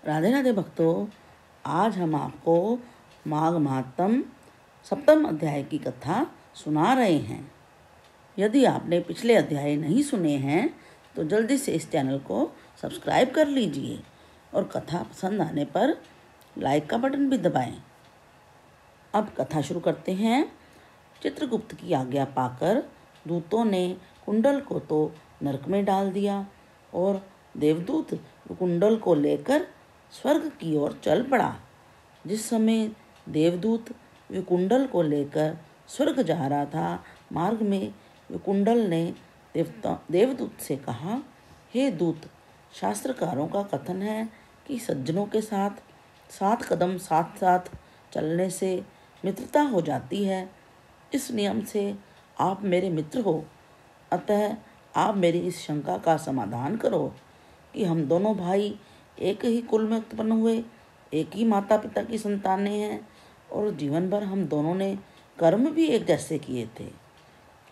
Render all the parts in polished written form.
राधे राधे भक्तों, आज हम आपको माघ महात्म सप्तम अध्याय की कथा सुना रहे हैं। यदि आपने पिछले अध्याय नहीं सुने हैं तो जल्दी से इस चैनल को सब्सक्राइब कर लीजिए और कथा पसंद आने पर लाइक का बटन भी दबाएं। अब कथा शुरू करते हैं। चित्रगुप्त की आज्ञा पाकर दूतों ने कुंडल को तो नरक में डाल दिया और देवदूत कुंडल को लेकर स्वर्ग की ओर चल पड़ा। जिस समय देवदूत विकुंडल को लेकर स्वर्ग जा रहा था, मार्ग में विकुंडल ने देवदूत से कहा, हे दूत, शास्त्रकारों का कथन है कि सज्जनों के साथ 7 कदम साथ साथ चलने से मित्रता हो जाती है। इस नियम से आप मेरे मित्र हो, अतः आप मेरी इस शंका का समाधान करो कि हम दोनों भाई एक ही कुल में उत्पन्न हुए, एक ही माता पिता की संतानें हैं और जीवन भर हम दोनों ने कर्म भी एक जैसे किए थे।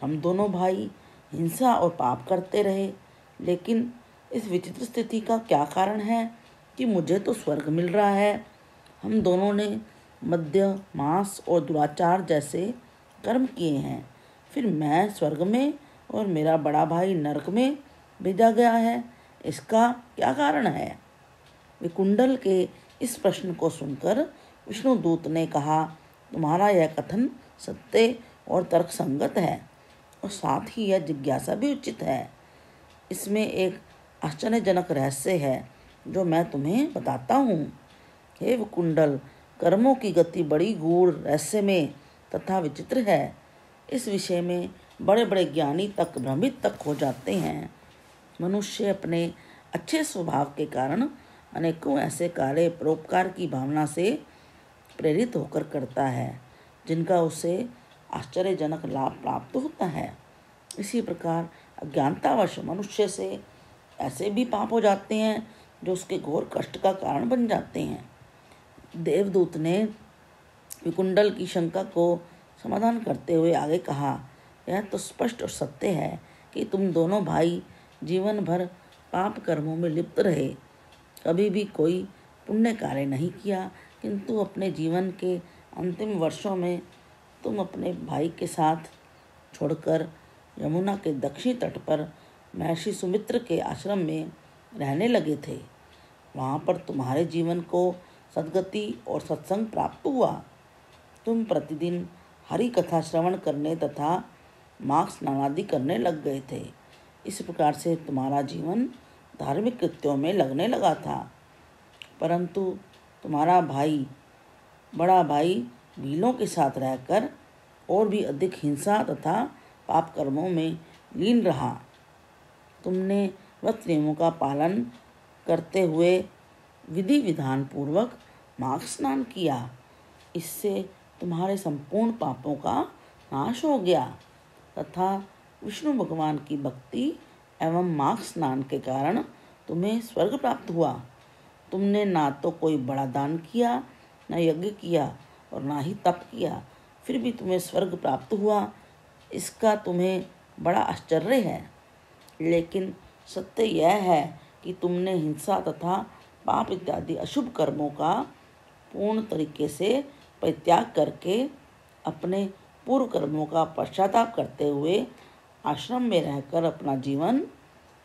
हम दोनों भाई हिंसा और पाप करते रहे, लेकिन इस विचित्र स्थिति का क्या कारण है कि मुझे तो स्वर्ग मिल रहा है। हम दोनों ने मद्य, मांस और दुराचार जैसे कर्म किए हैं, फिर मैं स्वर्ग में और मेरा बड़ा भाई नरक में भेजा गया है। इसका क्या कारण है? विकुंडल के इस प्रश्न को सुनकर विष्णुदूत ने कहा, तुम्हारा यह कथन सत्य और तर्कसंगत है और साथ ही यह जिज्ञासा भी उचित है। इसमें एक आश्चर्यजनक रहस्य है जो मैं तुम्हें बताता हूँ। हे विकुंडल, कर्मों की गति बड़ी गूढ़, रहस्यमय तथा विचित्र है। इस विषय में बड़े बड़े ज्ञानी तक भ्रमित तक हो जाते हैं। मनुष्य अपने अच्छे स्वभाव के कारण अनेकों ऐसे कार्य परोपकार की भावना से प्रेरित होकर करता है जिनका उसे आश्चर्यजनक लाभ प्राप्त होता है। इसी प्रकार अज्ञानतावश मनुष्य से ऐसे भी पाप हो जाते हैं जो उसके घोर कष्ट का कारण बन जाते हैं। देवदूत ने विकुंडल की शंका को समाधान करते हुए आगे कहा, यह तो स्पष्ट और सत्य है कि तुम दोनों भाई जीवन भर पाप कर्मों में लिप्त रहे, कभी भी कोई पुण्य कार्य नहीं किया, किंतु अपने जीवन के अंतिम वर्षों में तुम अपने भाई के साथ छोड़कर यमुना के दक्षिणी तट पर महर्षि सुमित्र के आश्रम में रहने लगे थे। वहाँ पर तुम्हारे जीवन को सद्गति और सत्संग प्राप्त हुआ। तुम प्रतिदिन हरि कथा श्रवण करने तथा माघ स्नान आदि करने लग गए थे। इस प्रकार से तुम्हारा जीवन धार्मिक कृत्यों में लगने लगा था। परंतु तुम्हारा बड़ा भाई भीलों के साथ रहकर और भी अधिक हिंसा तथा पाप कर्मों में लीन रहा। तुमने व्रत नियमों का पालन करते हुए विधि विधान पूर्वक माघ स्नान किया। इससे तुम्हारे संपूर्ण पापों का नाश हो गया तथा विष्णु भगवान की भक्ति एवं माघ स्नान के कारण तुम्हें स्वर्ग प्राप्त हुआ। तुमने ना तो कोई बड़ा दान किया, न यज्ञ किया और ना ही तप किया, फिर भी तुम्हें स्वर्ग प्राप्त हुआ। इसका तुम्हें बड़ा आश्चर्य है। लेकिन सत्य यह है कि तुमने हिंसा तथा पाप इत्यादि अशुभ कर्मों का पूर्ण तरीके से परित्याग करके अपने पूर्व कर्मों का पश्चाताप करते हुए आश्रम में रहकर अपना जीवन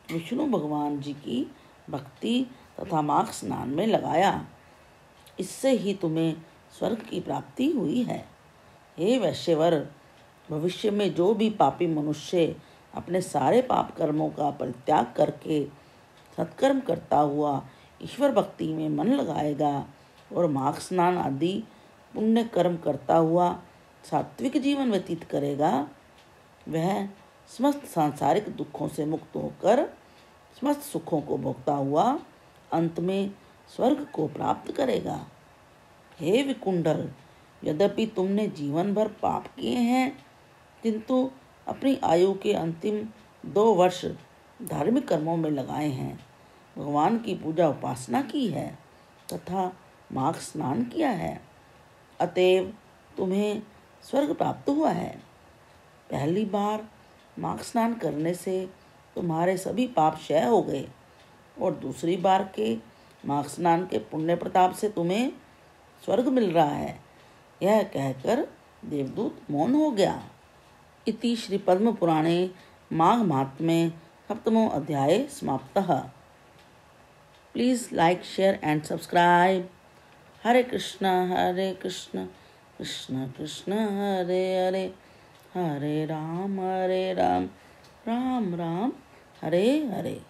विष्णु भगवान जी की भक्ति तथा माघ स्नान में लगाया। इससे ही तुम्हें स्वर्ग की प्राप्ति हुई है। हे वैश्यवर, भविष्य में जो भी पापी मनुष्य अपने सारे पाप कर्मों का परित्याग करके सत्कर्म करता हुआ ईश्वर भक्ति में मन लगाएगा और माघ स्नान आदि पुण्य कर्म करता हुआ सात्विक जीवन व्यतीत करेगा, वह समस्त सांसारिक दुखों से मुक्त होकर समस्त सुखों को भोगता हुआ अंत में स्वर्ग को प्राप्त करेगा। हे विकुंडल, यद्यपि तुमने जीवन भर पाप किए हैं, किंतु अपनी आयु के अंतिम 2 वर्ष धार्मिक कर्मों में लगाए हैं, भगवान की पूजा उपासना की है तथा माघ स्नान किया है, अतएव तुम्हें स्वर्ग प्राप्त हुआ है। पहली बार माघ स्नान करने से तुम्हारे सभी पाप क्षय हो गए और दूसरी बार के माघ स्नान के पुण्य प्रताप से तुम्हें स्वर्ग मिल रहा है। यह कहकर देवदूत मौन हो गया। इति श्री पद्म पुराणे माघ महात्म्ये 7वां अध्याय समाप्तः। Please like, share and subscribe. Hare Krishna Krishna Krishna Hare Hare, Hare Ram Ram Ram Hare Hare.